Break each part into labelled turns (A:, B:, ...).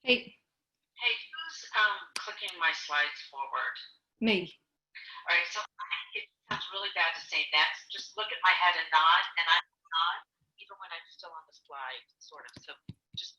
A: Hey,
B: Hey, who's clicking my slides forward?
A: me.
B: All right, so it sounds really bad to say next. Just look at my head and nod, and I nod even when I'm still on the slide, sort of. So just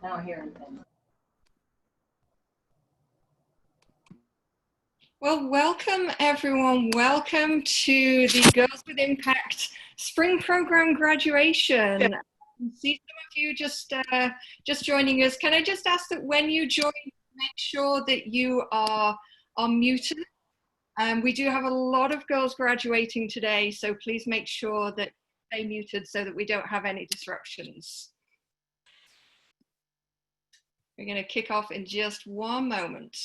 A: I don't hear anything. Well, welcome everyone. Welcome to the Girls with Impact Spring Program graduation. I see some of you just joining us. Can I just ask that when you join, make sure that you are muted? We do have a lot of girls graduating today, so please make sure that you stay muted so that we don't have any disruptions. We're going to kick off in just one moment.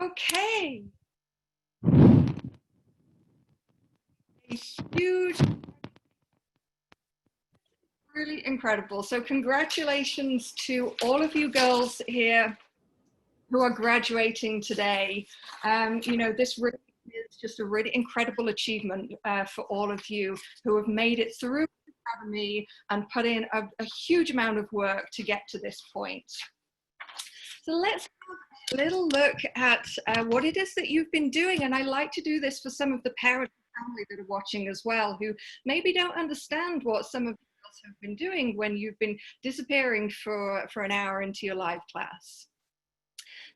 A: Okay. A huge, really incredible. So congratulations to all of you girls here who are graduating today. You know, this really is just a really incredible achievement for all of you who have made it through the academy and put in a huge amount of work to get to this point. So let's have a little look at what it is that you've been doing. And I like to do this for some of the parents and family that are watching as well, who maybe don't understand what some of you else have been doing when you've been disappearing for an hour into your live class.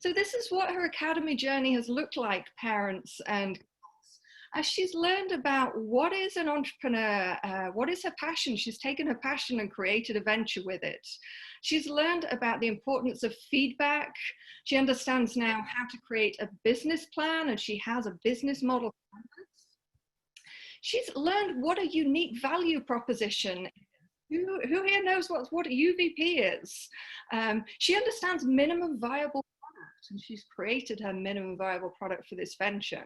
A: So this is what her academy journey has looked like, parents and as she's learned about what is an entrepreneur, what is her passion. She's taken her passion and created a venture with it. She's learned about the importance of feedback. She understands now how to create a business plan, and she has a business model. She's learned what a unique value proposition is. Who here knows what a UVP is? She understands minimum viable product, and she's created her minimum viable product for this venture.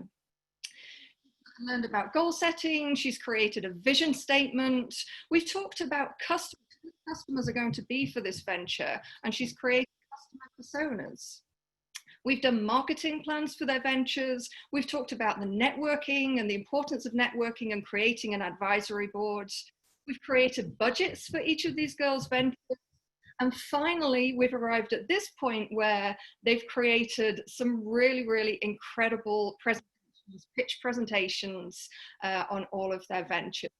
A: Learned about goal setting. She's created a vision statement. We've talked about customers are going to be for this venture, and she's created customer personas. We've done marketing plans for their ventures. We've talked about the networking and the importance of networking and creating an advisory board. We've created budgets for each of these girls' ventures. And finally, we've arrived at this point where they've created some really, really incredible presentations, pitch presentations on all of their ventures.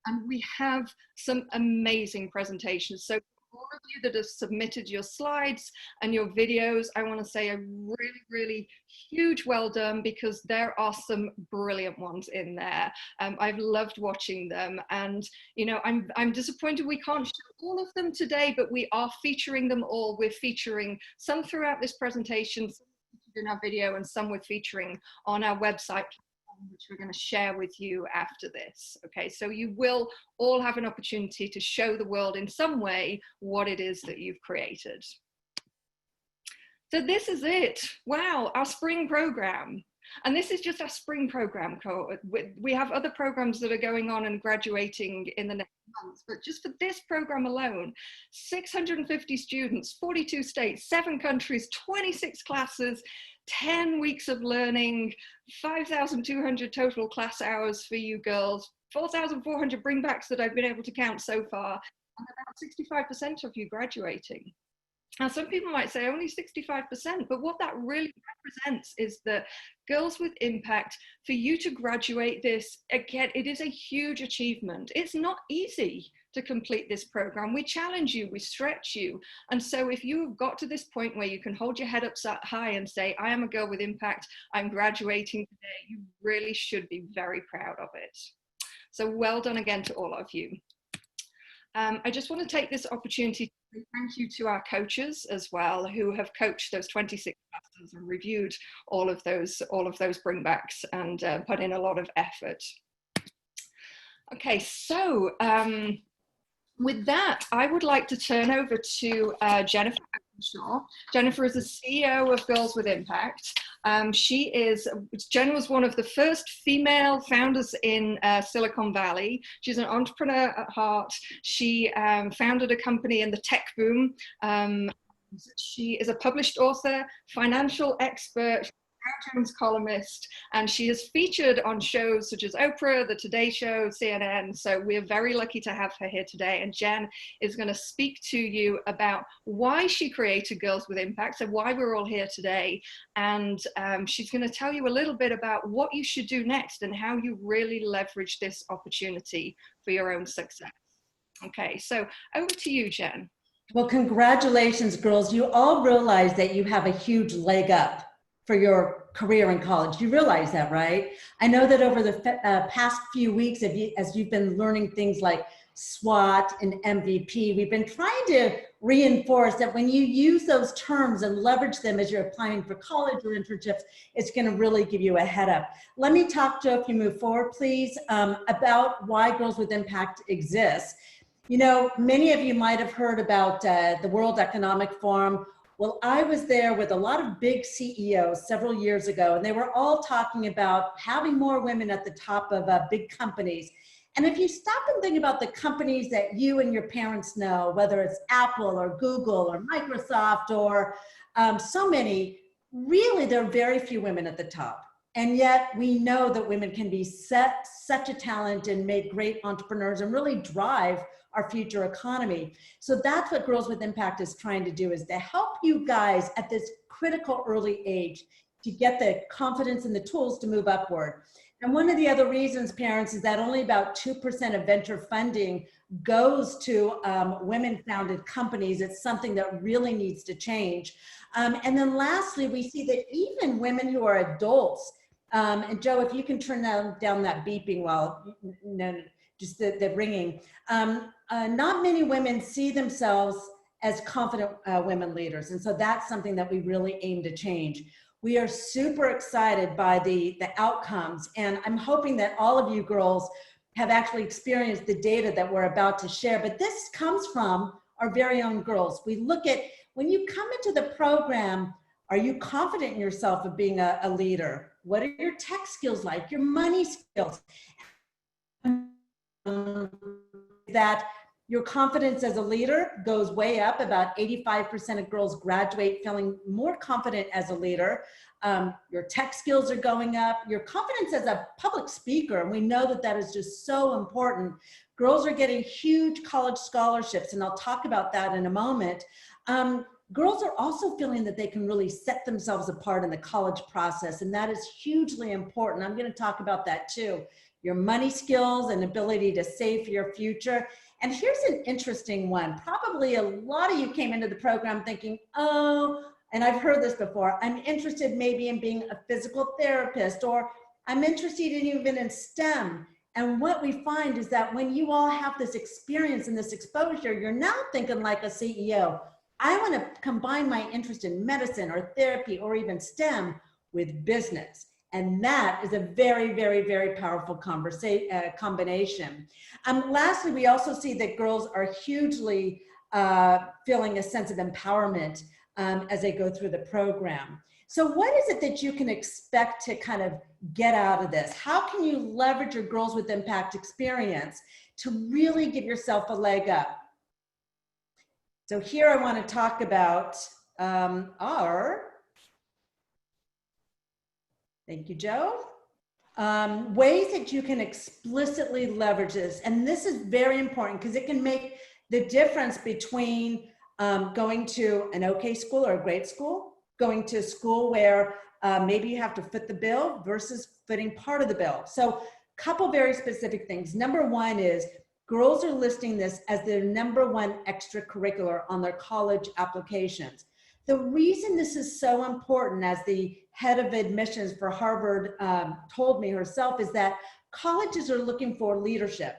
A: And we have some amazing presentations. So for all of you that have submitted your slides and your videos, I want to say a really, really huge well done, because there are some brilliant ones in there. I've loved watching them, and you know, I'm disappointed we can't show all of them today, but we are featuring them all. We're featuring some throughout this presentation, some in our video, and some we're featuring on our website, which we're going to share with you after this. Okay, so you will all have an opportunity to show the world in some way what it is that you've created. So this is it. Wow, our spring program. And this is just our spring program. We have other programs that are going on and graduating in the next months, but just for this program alone, 650 students, 42 states, 7 countries, 26 classes, 10 weeks of learning, 5,200 total class hours for you girls, 4,400 bringbacks that I've been able to count so far, and about 65% of you graduating. Now, some people might say only 65%, but what that really represents is that Girls with Impact, for you to graduate this, again, it is a huge achievement. It's not easy to complete this program. We challenge you, we stretch you. And so if you have got to this point where you can hold your head up high and say, I am a girl with impact, I'm graduating today, you really should be very proud of it. So well done again to all of you. I just want to take this opportunity to say thank you to our coaches as well, who have coached those 26 classes and reviewed all of those bringbacks and put in a lot of effort. Okay, so with that, I would like to turn over to Jennifer. Jennifer is the CEO of Girls with Impact. Jen was one of the first female founders in Silicon Valley. She's an entrepreneur at heart. She founded a company in the tech boom. She is a published author, financial expert, Jones columnist, and she is featured on shows such as Oprah, The Today Show, CNN. So we're very lucky to have her here today. And Jen is going to speak to you about why she created Girls with Impact, so why we're all here today. And she's going to tell you a little bit about what you should do next and how you really leverage this opportunity for your own success. Okay, so over to you, Jen.
C: Well, congratulations, girls. You all realize that you have a huge leg up for your career in college. You realize that, right? I know that over the past few weeks, as you've been learning things like SWOT and MVP, we've been trying to reinforce that when you use those terms and leverage them as you're applying for college or internships, it's gonna really give you a head up. Let me talk, Joe, if you move forward, please, about why Girls with Impact exists. You know, many of you might have heard about the World Economic Forum. Well, I was there with a lot of big CEOs several years ago, and they were all talking about having more women at the top of big companies. And if you stop and think about the companies that you and your parents know, whether it's Apple or Google or Microsoft or so many, really there are very few women at the top. And yet we know that women can be such a talent and make great entrepreneurs and really drive our future economy. So that's what Girls with Impact is trying to do, is to help you guys at this critical early age to get the confidence and the tools to move upward. And one of the other reasons, parents, is that only about 2% of venture funding goes to women-founded companies. It's something that really needs to change. And then lastly, we see that even women who are adults, and Joe, if you can turn down that beeping while, no, just the ringing. Not many women see themselves as confident women leaders. And so that's something that we really aim to change. We are super excited by the outcomes. And I'm hoping that all of you girls have actually experienced the data that we're about to share. But this comes from our very own girls. We look at, when you come into the program, are you confident in yourself of being a leader? What are your tech skills like? Your money skills? That your confidence as a leader goes way up. About 85% of girls graduate feeling more confident as a leader. Your tech skills are going up. Your confidence as a public speaker, and we know that that is just so important. Girls are getting huge college scholarships, and I'll talk about that in a moment. Girls are also feeling that they can really set themselves apart in the college process, and that is hugely important. I'm going to talk about that too. Your money skills and ability to save for your future. And here's an interesting one. Probably a lot of you came into the program thinking, oh, and I've heard this before, I'm interested maybe in being a physical therapist, or I'm interested in even in STEM. And what we find is that when you all have this experience and this exposure, you're now thinking like a CEO. I want to combine my interest in medicine or therapy or even STEM with business. And that is a very, very, very powerful combination. Lastly, we also see that girls are hugely feeling a sense of empowerment as they go through the program. So what is it that you can expect to kind of get out of this? How can you leverage your Girls with Impact experience to really give yourself a leg up? So here I want to talk about thank you, Joe. Ways that you can explicitly leverage this. And this is very important because it can make the difference between going to an okay school or a great school, going to a school where maybe you have to foot the bill versus footing part of the bill. So a couple very specific things. Number one is girls are listing this as their number one extracurricular on their college applications. The reason this is so important, as the head of admissions for Harvard told me herself, is that colleges are looking for leadership.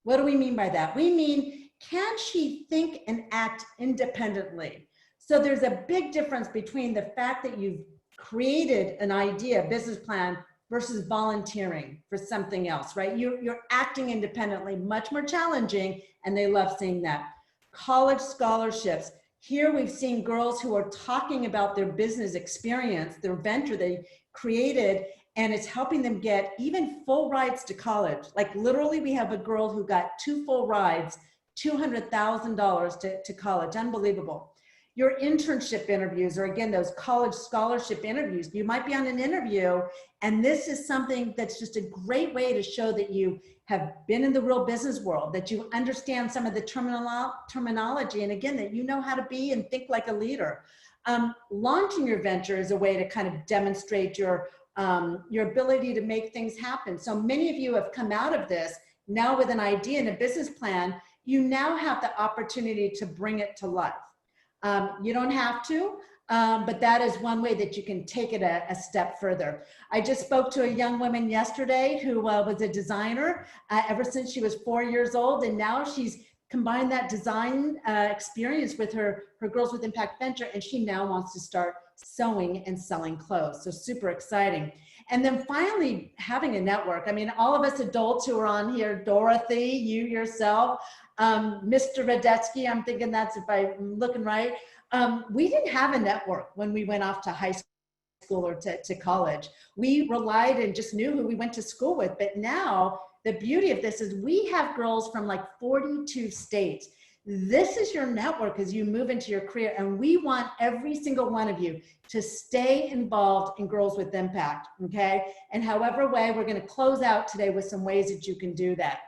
C: What do we mean by that? We mean, can she think and act independently? So there's a big difference between the fact that you've created an idea, business plan, versus volunteering for something else, right? You're acting independently, much more challenging, and they love seeing that. College scholarships. Here we've seen girls who are talking about their business experience, their venture they created, and it's helping them get even full rides to college. Like literally we have a girl who got 2 full rides, $200,000 to college, unbelievable. Your internship interviews, or again, those college scholarship interviews, you might be on an interview, and this is something that's just a great way to show that you have been in the real business world, that you understand some of the terminology, and again, that you know how to be and think like a leader. Launching your venture is a way to kind of demonstrate your ability to make things happen. So many of you have come out of this now with an idea and a business plan. You now have the opportunity to bring it to life. You don't have to, but that is one way that you can take it a step further. I just spoke to a young woman yesterday who was a designer ever since she was 4 years old, and now she's combined that design experience with her Girls with Impact venture, and she now wants to start sewing and selling clothes. So super exciting. And then finally, having a network. I mean, all of us adults who are on here, Dorothy, you yourself, Mr. Radetzky, I'm thinking that's if I'm looking right. We didn't have a network when we went off to high school or to college. We relied and just knew who we went to school with. But now the beauty of this is we have girls from like 42 states. This is your network as you move into your career. And we want every single one of you to stay involved in Girls with Impact, okay? And however way, we're gonna close out today with some ways that you can do that.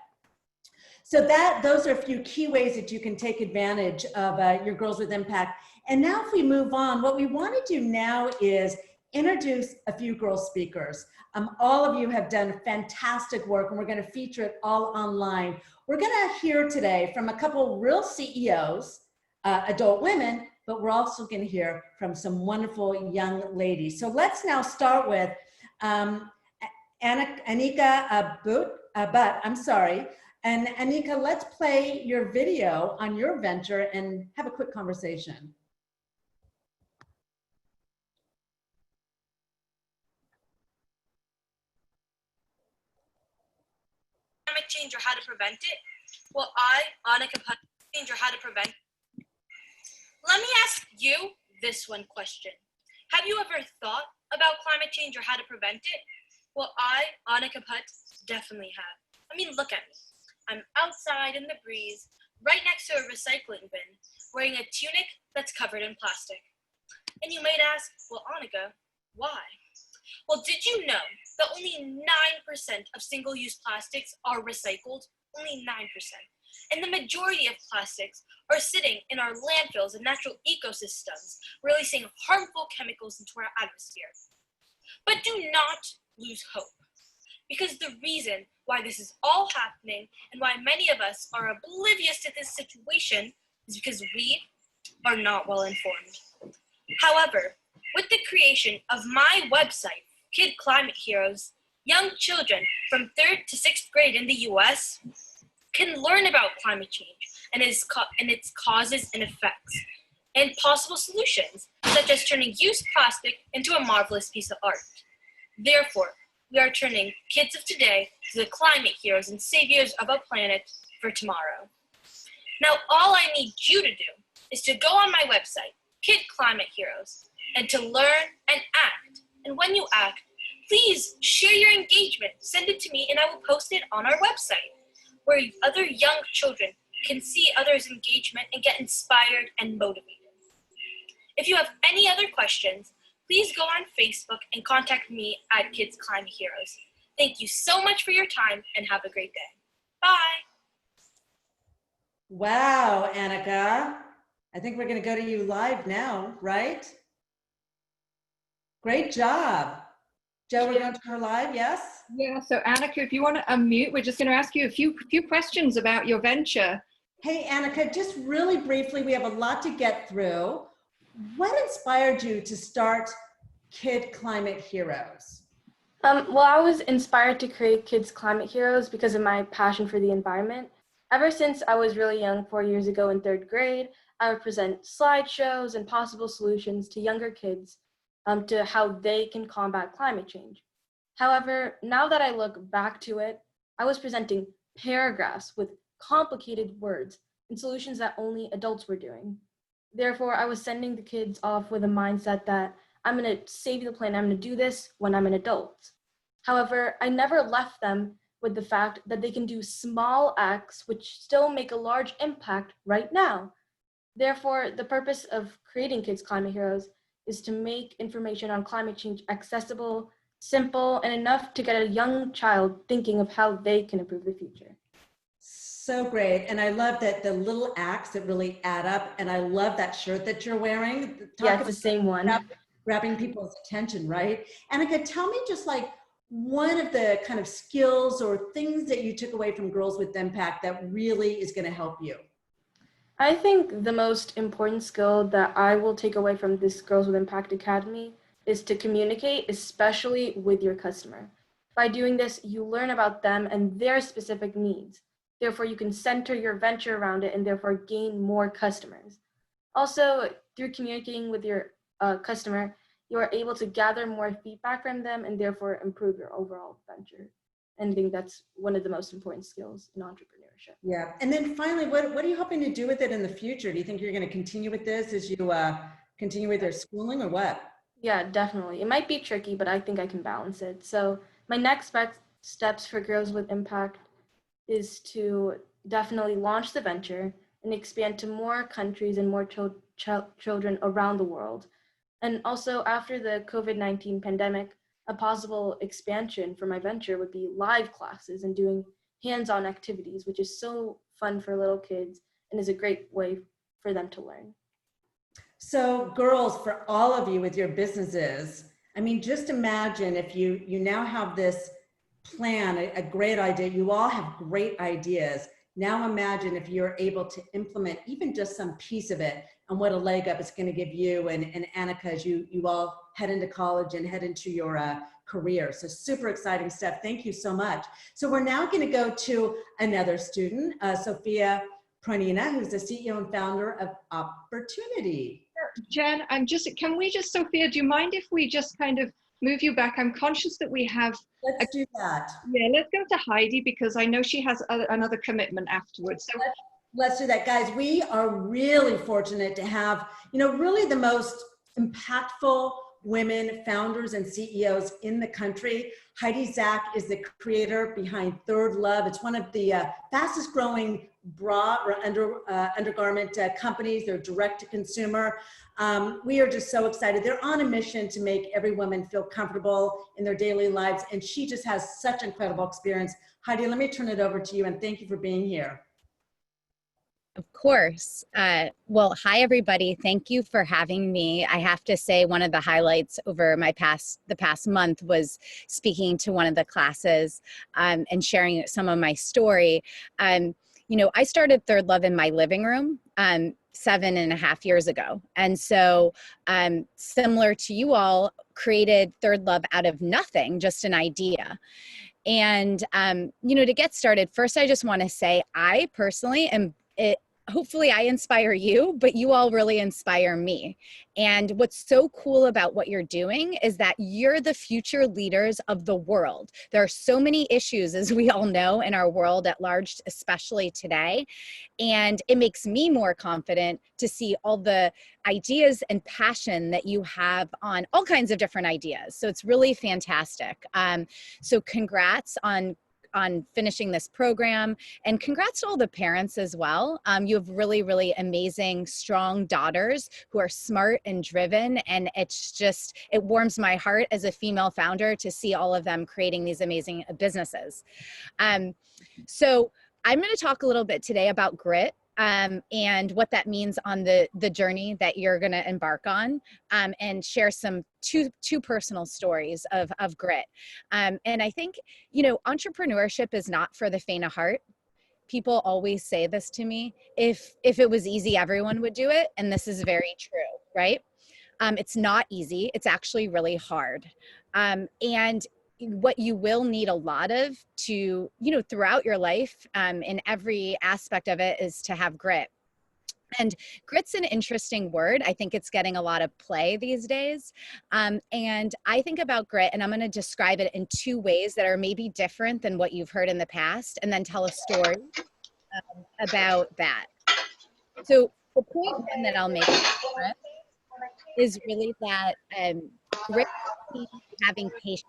C: So those are a few key ways that you can take advantage of your Girls with Impact. And now if we move on, what we want to do now is introduce a few girl speakers. All of you have done fantastic work, and we're going to feature it all online. We're going to hear today from a couple real CEOs, adult women, but we're also going to hear from some wonderful young ladies. So let's now start with Anika Butt, I'm sorry. And Anika, let's play your video on your venture and have a quick conversation.
D: Climate change or how to prevent it? Well, Anika, change or how to prevent it? Let me ask you this one question. Have you ever thought about climate change or how to prevent it? Well, Anika, definitely have. I mean, look at me. I'm outside in the breeze, right next to a recycling bin, wearing a tunic that's covered in plastic. And you might ask, well, Anika, why? Well, did you know that only 9% of single-use plastics are recycled? Only 9%. And the majority of plastics are sitting in our landfills and natural ecosystems, releasing harmful chemicals into our atmosphere. But do not lose hope. Because the reason why this is all happening and why many of us are oblivious to this situation is because we are not well informed. However, with the creation of my website, Kid Climate Heroes, young children from 3rd to 6th grade in the US can learn about climate change and its causes and effects, and possible solutions, such as turning used plastic into a marvelous piece of art. Therefore, we are turning kids of today to the climate heroes and saviors of a planet for tomorrow. Now, all I need you to do is to go on my website, Kid Climate Heroes, and to learn and act. And when you act, please share your engagement, send it to me, and I will post it on our website, where other young children can see others' engagement and get inspired and motivated. If you have any other questions, please go on Facebook and contact me at Kids Climate Heroes. Thank you so much for your time and have a great day. Bye.
C: Wow, Annika. I think we're going to go to you live now, right? Great job. Joe, we're going to her live, yes?
A: Yeah, so Annika, if you want to unmute, we're just going to ask you a few questions about your venture.
C: Hey, Annika, just really briefly, we have a lot to get through. What inspired you to start Kid Climate Heroes?
E: Well, I was inspired to create Kids Climate Heroes because of my passion for the environment. Ever since I was really young, 4 years ago in 3rd grade, I would present slideshows and possible solutions to younger kids to how they can combat climate change. However, now that I look back to it, I was presenting paragraphs with complicated words and solutions that only adults were doing. Therefore, I was sending the kids off with a mindset that I'm going to save the planet, I'm going to do this when I'm an adult. However, I never left them with the fact that they can do small acts which still make a large impact right now. Therefore, the purpose of creating Kids Climate Heroes is to make information on climate change accessible, simple, and enough to get a young child thinking of how they can improve the future.
C: So great. And I love that the little acts that really add up. And I love that shirt that you're wearing.
E: Yeah, it's the same one.
C: Grabbing people's attention, right? Annika, tell me just like one of the kind of skills or things that you took away from Girls with Impact that really is going to help you.
E: I think the most important skill that I will take away from this Girls with Impact Academy is to communicate, especially with your customer. By doing this, you learn about them and their specific needs. Therefore, you can center your venture around it and therefore gain more customers. Also, through communicating with your customer, you are able to gather more feedback from them and therefore improve your overall venture. And I think that's one of the most important skills in entrepreneurship.
C: Yeah. And then finally, what are you hoping to do with it in the future? Do you think you're going to continue with this as you continue with your schooling or what?
E: Yeah, definitely. It might be tricky, but I think I can balance it. So my next steps for Girls with Impact is to definitely launch the venture and expand to more countries and more children around the world. And also after the COVID-19 pandemic, a possible expansion for my venture would be live classes and doing hands-on activities, which is so fun for little kids and is a great way for them to learn.
C: So girls, for all of you with your businesses, I mean, just imagine if you now have this plan, a great idea, you all have great ideas. Now imagine if you're able to implement even just some piece of it and what a leg up it's going to give you and Annika as you all head into college and head into your career. So super exciting stuff. Thank you so much. So we're now going to go to another student, Sophia Pronina, who's the CEO and founder of Opportunity.
A: Jen, can we just, Sophia, do you mind if we just kind of move you back? I'm conscious that we have.
C: Let's do that.
A: Yeah, let's go to Heidi because I know she has another commitment afterwards. So
C: let's do that, guys. We are really fortunate to have, really the most impactful women founders and CEOs in the country. Heidi Zach is the creator behind ThirdLove. It's one of the fastest growing bra or undergarment companies. They're direct to consumer. We are just so excited. They're on a mission to make every woman feel comfortable in their daily lives. And she just has such incredible experience. Heidi, let me turn it over to you and thank you for being here.
F: Of course. Well, hi, everybody. Thank you for having me. I have to say one of the highlights over the past month was speaking to one of the classes and sharing some of my story. I started ThirdLove in my living room 7.5 years ago. And so similar to you all, created ThirdLove out of nothing, just an idea. And, to get started, first, I just want to say I personally am hopefully I inspire you, but you all really inspire me. And what's so cool about what you're doing is that you're the future leaders of the world. There are so many issues, as we all know, in our world at large, especially today. And it makes me more confident to see all the ideas and passion that you have on all kinds of different ideas. So it's really fantastic. So congrats on on finishing this program, and congrats to all the parents as well. You have really, really amazing, strong daughters who are smart and driven, and it warms my heart as a female founder to see all of them creating these amazing businesses. So I'm going to talk a little bit today about grit. And what that means on the journey that you're going to embark on, and share some two personal stories of grit. And I think, entrepreneurship is not for the faint of heart. People always say this to me: if it was easy, everyone would do it. And this is very true, right? It's not easy. It's actually really hard. And what you will need a lot of throughout your life, in every aspect of it, is to have grit. And grit's an interesting word. I think it's getting a lot of play these days. And I think about grit, and I'm going to describe it in two ways that are maybe different than what you've heard in the past, and then tell a story about that. So the point one that I'll make about grit is really that grit is having patience.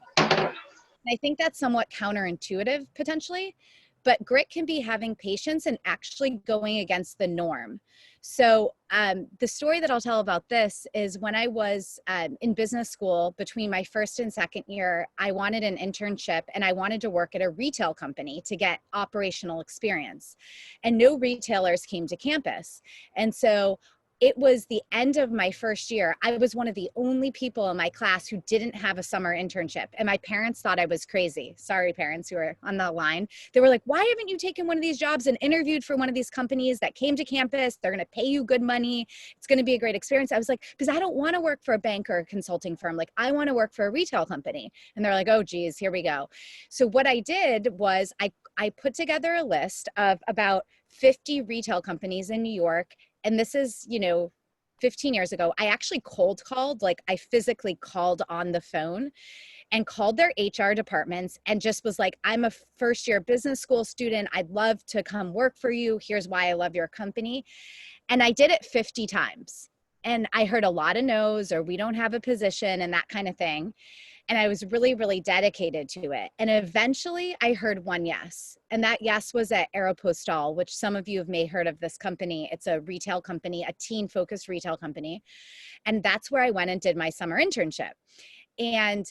F: I think that's somewhat counterintuitive potentially, but grit can be having patience and actually going against the norm. So the story that I'll tell about this is when I was in business school between my first and second year, I wanted an internship and I wanted to work at a retail company to get operational experience. And no retailers came to campus. And so it was the end of my first year. I was one of the only people in my class who didn't have a summer internship. And my parents thought I was crazy. Sorry, parents who are on the line. They were like, why haven't you taken one of these jobs and interviewed for one of these companies that came to campus? They're going to pay you good money. It's going to be a great experience. I was like, because I don't want to work for a bank or a consulting firm. Like, I want to work for a retail company. And they're like, oh, geez, here we go. So what I did was I put together a list of about 50 retail companies in New York. And this is, 15 years ago. I actually cold called, like I physically called on the phone and called their HR departments and just was like, I'm a first year business school student. I'd love to come work for you. Here's why I love your company. And I did it 50 times. And I heard a lot of no's, or we don't have a position, and that kind of thing. And I was really, really dedicated to it. And eventually I heard one yes. And that yes was at Aeropostale, which some of you have may heard of this company. It's a retail company, a teen-focused retail company. And that's where I went and did my summer internship. And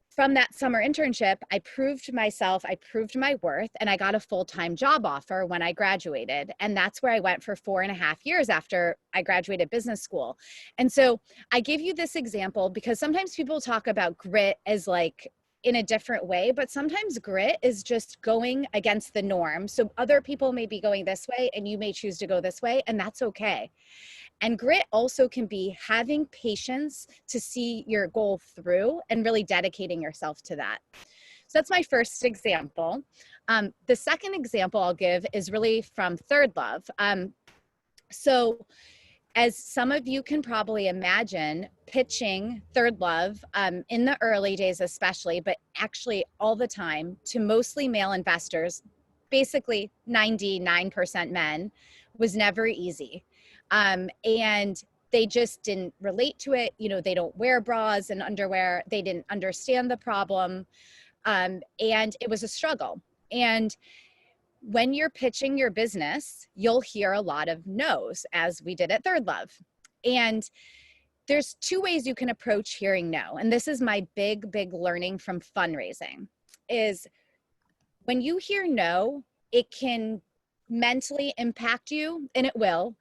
F: from that summer internship, I proved myself, I proved my worth, and I got a full-time job offer when I graduated. And that's where I went for 4.5 years after I graduated business school. And so I give you this example because sometimes people talk about grit as like in a different way, but sometimes grit is just going against the norm. So other people may be going this way and you may choose to go this way, and that's okay. And grit also can be having patience to see your goal through and really dedicating yourself to that. So that's my first example. The second example I'll give is really from ThirdLove. So as some of you can probably imagine, pitching ThirdLove in the early days especially, but actually all the time, to mostly male investors, basically 99% men, was never easy. And they just didn't relate to it. They don't wear bras and underwear. They didn't understand the problem. And it was a struggle. And when you're pitching your business, you'll hear a lot of no's, as we did at ThirdLove. And there's two ways you can approach hearing no. And this is my big, big learning from fundraising, is when you hear no, it can mentally impact you, and it will.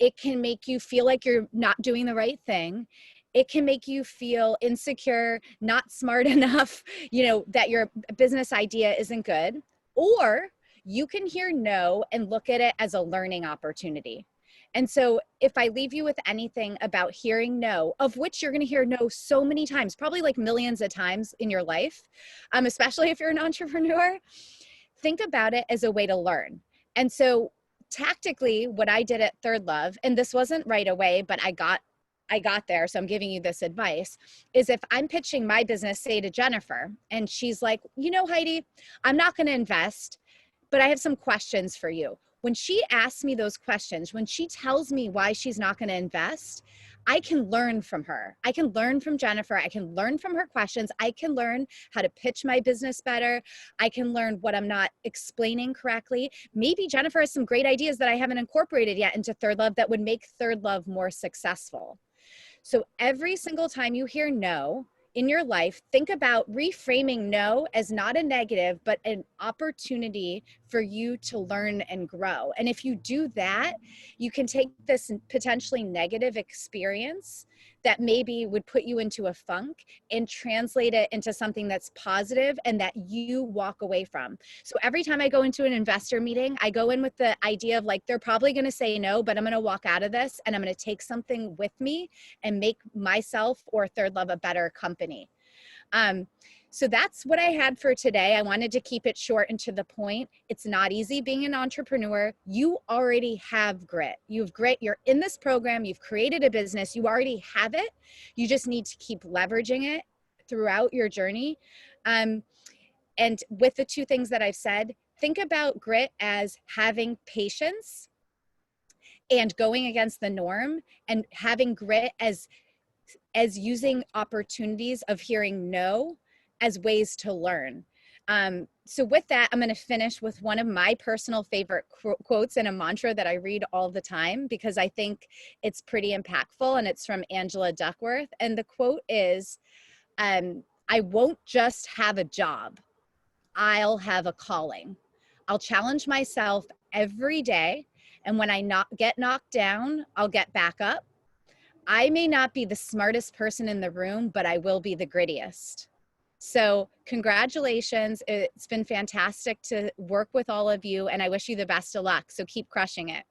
F: It can make you feel like you're not doing the right thing. It can make you feel insecure, not smart enough, that your business idea isn't good. Or you can hear no and look at it as a learning opportunity. And so if I leave you with anything about hearing no, of which you're going to hear no so many times, probably like millions of times in your life, especially if you're an entrepreneur, think about it as a way to learn. And so tactically, what I did at ThirdLove, and this wasn't right away, but I got there, so I'm giving you this advice, is if I'm pitching my business, say to Jennifer, and she's like, Heidi, I'm not going to invest, but I have some questions for you. When she asks me those questions, when she tells me why she's not going to invest, I can learn from her. I can learn from Jennifer. I can learn from her questions. I can learn how to pitch my business better. I can learn what I'm not explaining correctly. Maybe Jennifer has some great ideas that I haven't incorporated yet into ThirdLove that would make ThirdLove more successful. So every single time you hear no in your life, think about reframing no as not a negative, but an opportunity for you to learn and grow. And if you do that, you can take this potentially negative experience that maybe would put you into a funk and translate it into something that's positive and that you walk away from. So every time I go into an investor meeting, I go in with the idea of like, they're probably going to say no, but I'm going to walk out of this and I'm going to take something with me and make myself or ThirdLove a better company. So that's what I had for today. I wanted to keep it short and to the point. It's not easy being an entrepreneur. You already have grit. You have grit. You're in this program. You've created a business. You already have it. You just need to keep leveraging it throughout your journey. And with the two things that I've said, think about grit as having patience and going against the norm, and having grit as using opportunities of hearing no as ways to learn. So with that, I'm going to finish with one of my personal favorite quotes and a mantra that I read all the time because I think it's pretty impactful, and it's from Angela Duckworth. And the quote is, I won't just have a job, I'll have a calling. I'll challenge myself every day, and when I get knocked down, I'll get back up. I may not be the smartest person in the room, but I will be the grittiest. So congratulations. It's been fantastic to work with all of you, and I wish you the best of luck. So keep crushing it.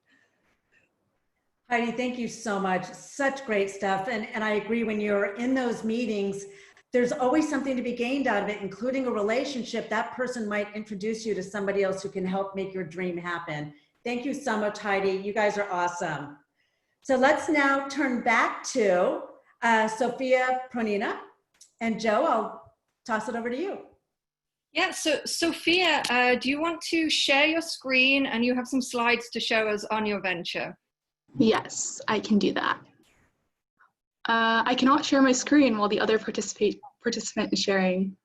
C: Heidi, thank you so much. Such great stuff. And I agree, when you're in those meetings, there's always something to be gained out of it, including a relationship. That person might introduce you to somebody else who can help make your dream happen. Thank you so much, Heidi. You guys are awesome. So let's now turn back to Sophia Pronina. And Joe, I'll toss it over to you.
A: Yeah, so Sophia, do you want to share your screen, and you have some slides to show us on your venture?
G: Yes, I can do that. I cannot share my screen while the other participant is sharing.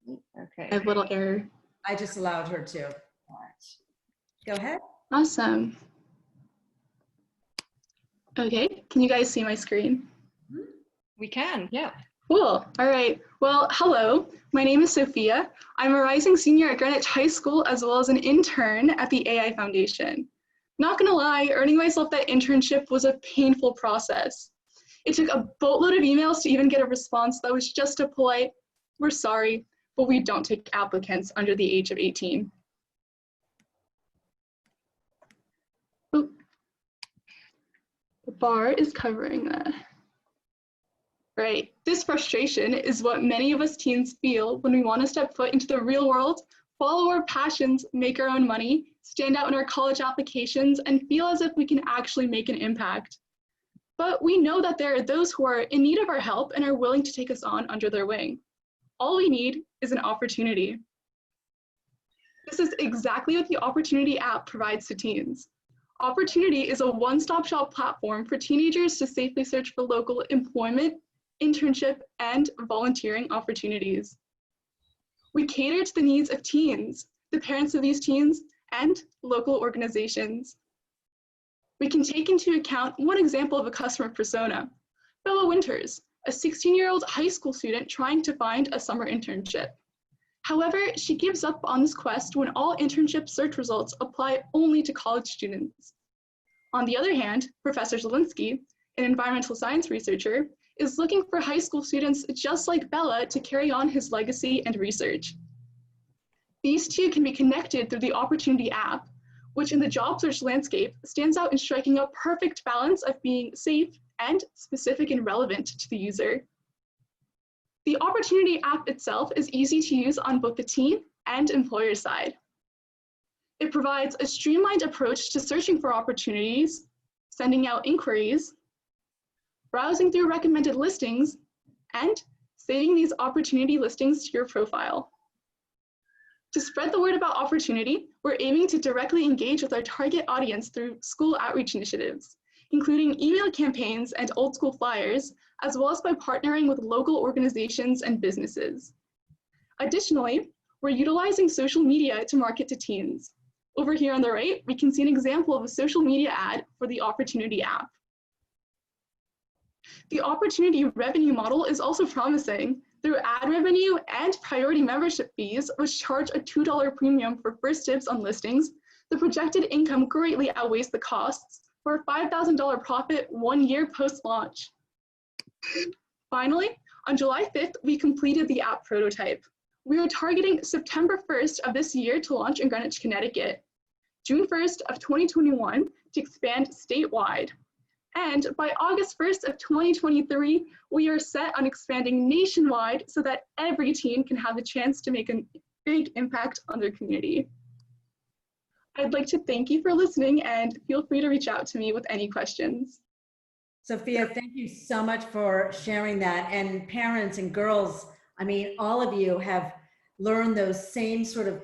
A: Okay.
G: I have a little error.
C: I just allowed her to. All right. Go ahead.
G: Awesome. Okay, can you guys see my screen?
A: We can, yeah.
G: Cool. All right. Well, hello. My name is Sophia. I'm a rising senior at Greenwich High School, as well as an intern at the AI Foundation. Not gonna lie, earning myself that internship was a painful process. It took a boatload of emails to even get a response that was just a polite, "We're sorry, but we don't take applicants under the age of 18. Oop. The bar is covering that. Right. This frustration is what many of us teens feel when we want to step foot into the real world, follow our passions, make our own money, stand out in our college applications, and feel as if we can actually make an impact. But we know that there are those who are in need of our help and are willing to take us on under their wing. All we need is an opportunity. This is exactly what the Opportunity app provides to teens. Opportunity is a one-stop shop platform for teenagers to safely search for local employment, internship, and volunteering opportunities. We cater to the needs of teens, the parents of these teens, and local organizations. We can take into account one example of a customer persona, Bella Winters, a 16-year-old high school student trying to find a summer internship. However, she gives up on this quest when all internship search results apply only to college students. On the other hand, Professor Zielinski, an environmental science researcher, is looking for high school students just like Bella to carry on his legacy and research. These two can be connected through the Opportunity app, which in the job search landscape stands out in striking a perfect balance of being safe and specific and relevant to the user. The Opportunity app itself is easy to use on both the teen and employer side. It provides a streamlined approach to searching for opportunities, sending out inquiries, browsing through recommended listings, and saving these opportunity listings to your profile. To spread the word about Opportunity, we're aiming to directly engage with our target audience through school outreach initiatives, including email campaigns and old school flyers, as well as by partnering with local organizations and businesses. Additionally, we're utilizing social media to market to teens. Over here on the right, we can see an example of a social media ad for the Opportunity app. The Opportunity revenue model is also promising. Through ad revenue and priority membership fees, which charge a $2 premium for first dibs on listings, the projected income greatly outweighs the costs for a $5,000 profit 1 year post-launch. Finally, on July 5th, we completed the app prototype. We are targeting September 1st of this year to launch in Greenwich, Connecticut, June 1st of 2021 to expand statewide. And by August 1st of 2023, we are set on expanding nationwide so that every teen can have the chance to make a big impact on their community. I'd like to thank you for listening and feel free to reach out to me with any questions.
C: Sophia, thank you so much for sharing that. And parents and girls, I mean, all of you have learned those same sort of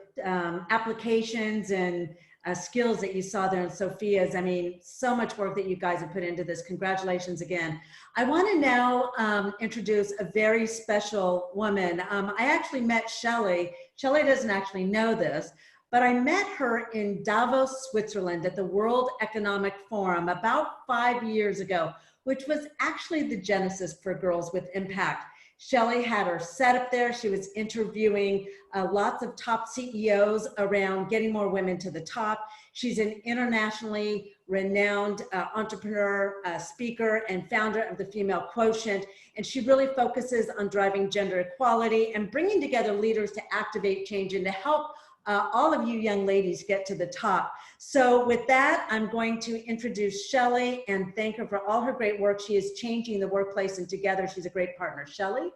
C: applications and skills that you saw there in Sophia's. I mean, so much work that you guys have put into this. Congratulations again. I want to now introduce a very special woman. I actually met Shelley. Shelley doesn't actually know this, but I met her in Davos, Switzerland at the World Economic Forum about 5 years ago, which was actually the genesis for Girls with Impact. Shelley had her set up there. She was interviewing lots of top CEOs around getting more women to the top. She's an internationally renowned entrepreneur, speaker, and founder of the Female Quotient. And she really focuses on driving gender equality and bringing together leaders to activate change and to help all of you young ladies get to the top. So with that, I'm going to introduce Shelley and thank her for all her great work. She is changing the workplace, and together she's a great partner. Shelley?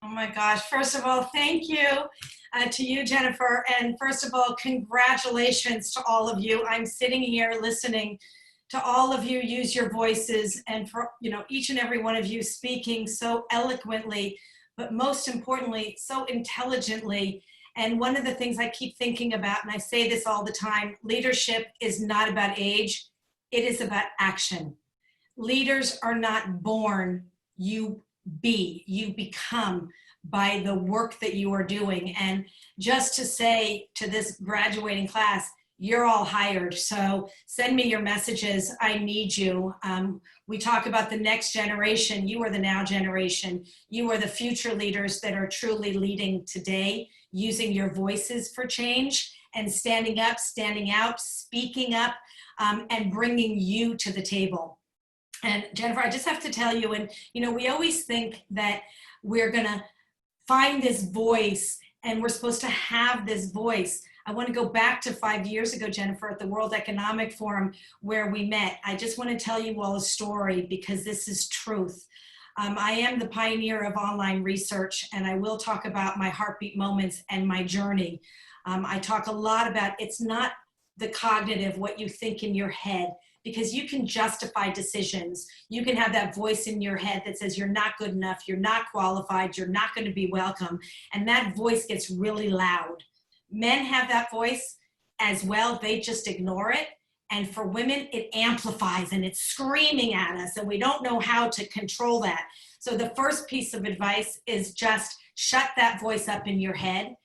H: Oh my gosh, first of all, thank you to you, Jennifer. And first of all, congratulations to all of you. I'm sitting here listening to all of you use your voices, and for each and every one of you speaking so eloquently, but most importantly, so intelligently. And one of the things I keep thinking about, and I say this all the time, leadership is not about age, it is about action. Leaders are not born, you become by the work that you are doing. And just to say to this graduating class, you're all hired, so send me your messages, I need you. We talk about the next generation, you are the now generation. You are the future leaders that are truly leading today, using your voices for change and standing up, standing out, speaking up, and bringing you to the table. And Jennifer, I just have to tell you, and we always think that we're gonna find this voice and we're supposed to have this voice. I want to go back to 5 years ago, Jennifer, at the World Economic Forum where we met. I just want to tell you all a story because this is truth. I am the pioneer of online research, and I will talk about my heartbeat moments and my journey. I talk a lot about it's not the cognitive, what you think in your head, because you can justify decisions. You can have that voice in your head that says you're not good enough, you're not qualified, you're not going to be welcome, and that voice gets really loud. Men have that voice as well, they just ignore it. And for women, it amplifies and it's screaming at us and we don't know how to control that. So the first piece of advice is just shut that voice up in your head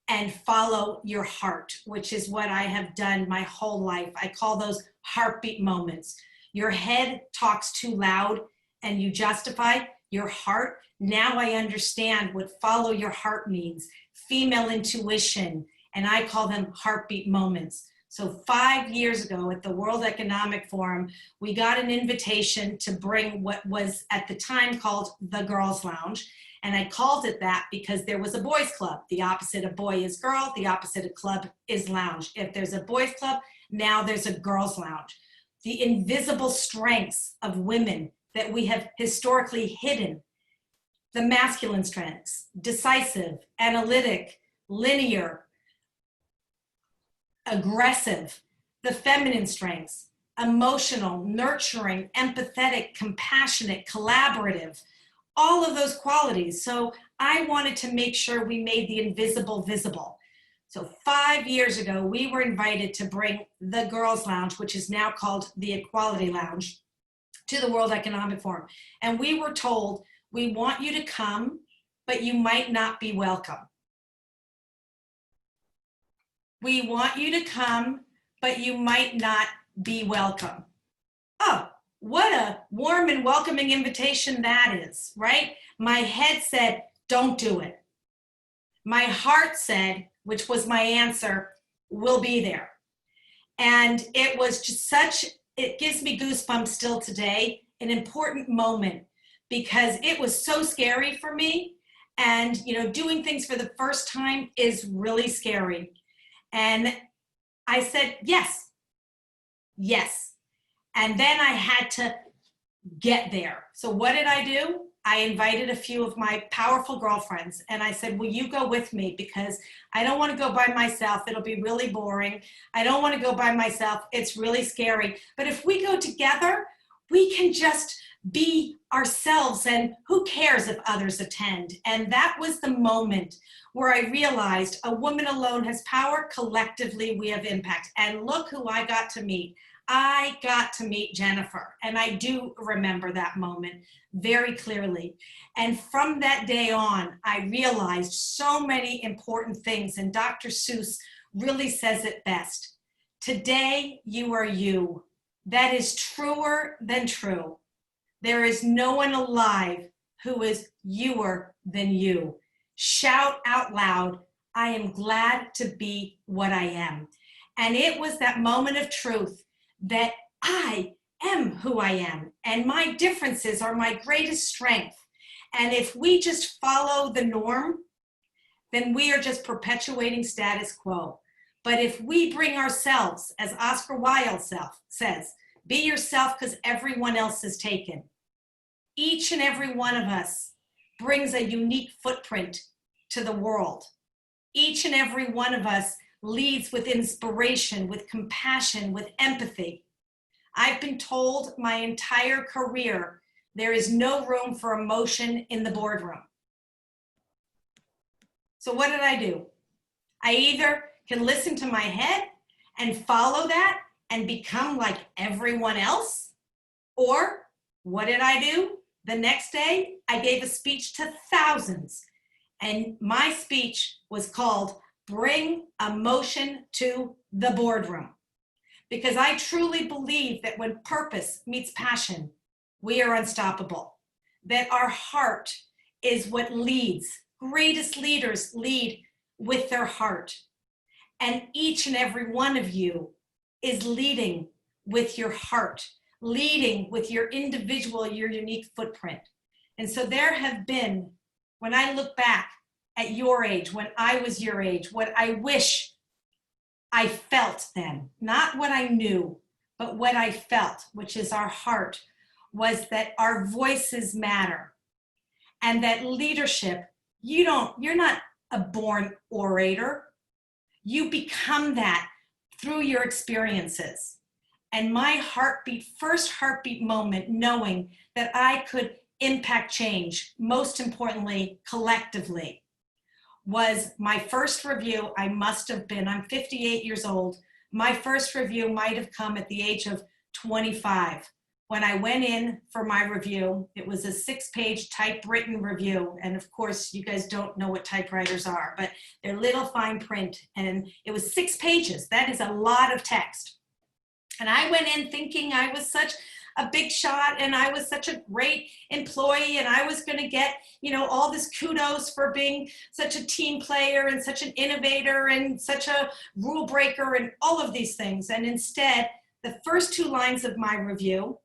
H: and follow your heart, which is what I have done my whole life. I call those heartbeat moments. Your head talks too loud and you justify your heart. Now I understand what follow your heart means, female intuition, and I call them heartbeat moments. So 5 years ago at the World Economic Forum, we got an invitation to bring what was at the time called the Girls Lounge. And I called it that because there was a boys club. The opposite of boy is girl, the opposite of club is lounge. If there's a boys club, now there's a girls lounge. The invisible strengths of women that we have historically hidden, the masculine strengths, decisive, analytic, linear, aggressive, the feminine strengths, emotional, nurturing, empathetic, compassionate, collaborative, all of those qualities. So I wanted to make sure we made the invisible visible. So 5 years ago, we were invited to bring the Girls Lounge, which is now called the Equality Lounge. to the World Economic Forum. And we were told, we want you to come, but you might not be welcome. We want you to come, but you might not be welcome. Oh, what a warm and welcoming invitation that is, right? My head said, don't do it. My heart said, which was my answer, we'll be there. And it was just such, it gives me goosebumps still today, an important moment, because it was so scary for me. And, you know, doing things for the first time is really scary. And I said, yes, yes. And then I had to get there. So what did I do? I invited a few of my powerful girlfriends and I said, will you go with me? Because I don't want to go by myself. It'll be really boring. I don't want to go by myself. It's really scary. But if we go together, we can just be ourselves, and who cares if others attend? And that was the moment where I realized a woman alone has power, collectively we have impact. And look who I got to meet. I got to meet Jennifer, and I do remember that moment very clearly. And from that day on, I realized so many important things, and Dr. Seuss really says it best. Today, you are you. That is truer than true. There is no one alive who is youer than you. Shout out loud, I am glad to be what I am. And it was that moment of truth that I am who I am, and my differences are my greatest strength. And if we just follow the norm, then we are just perpetuating status quo. But if we bring ourselves, as Oscar Wilde says, be yourself because everyone else is taken. Each and every one of us brings a unique footprint to the world. Each and every one of us leads with inspiration, with compassion, with empathy. I've been told my entire career, there is no room for emotion in the boardroom. So what did I do? I either can listen to my head and follow that and become like everyone else, or what did I do? The next day, I gave a speech to thousands, and my speech was called Bring Emotion to the Boardroom. Because I truly believe that when purpose meets passion, we are unstoppable. That our heart is what leads. Greatest leaders lead with their heart. And each and every one of you is leading with your heart, leading with your individual, your unique footprint. And so there have been, when I look back at your age, when I was your age, what I wish I felt then, not what I knew, but what I felt, which is our heart, was that our voices matter. And that leadership, you're not a born orator. You become that through your experiences. And my heartbeat, first heartbeat moment, knowing that I could impact change, most importantly, collectively, was my first review. I must have been, I'm 58 years old. My first review might have come at the age of 25. When I went in for my review, it was a 6-page typewritten review. And of course, you guys don't know what typewriters are, but they're little fine print. And it was 6 pages. That is a lot of text. And I went in thinking I was such a big shot and I was such a great employee and I was going to get, you know, all this kudos for being such a team player and such an innovator and such a rule breaker and all of these things. And instead, the first 2 lines of my review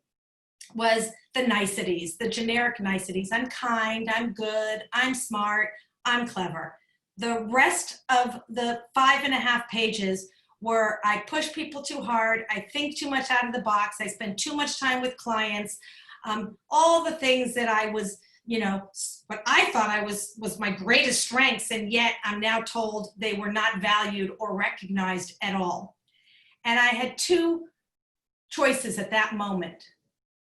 H: was the niceties, the generic niceties. I'm kind, I'm good, I'm smart, I'm clever. The rest of the 5.5 pages where I push people too hard, I think too much out of the box, I spend too much time with clients, all the things that I was, you know, what I thought I was my greatest strengths, and yet I'm now told they were not valued or recognized at all. And I had 2 choices at that moment.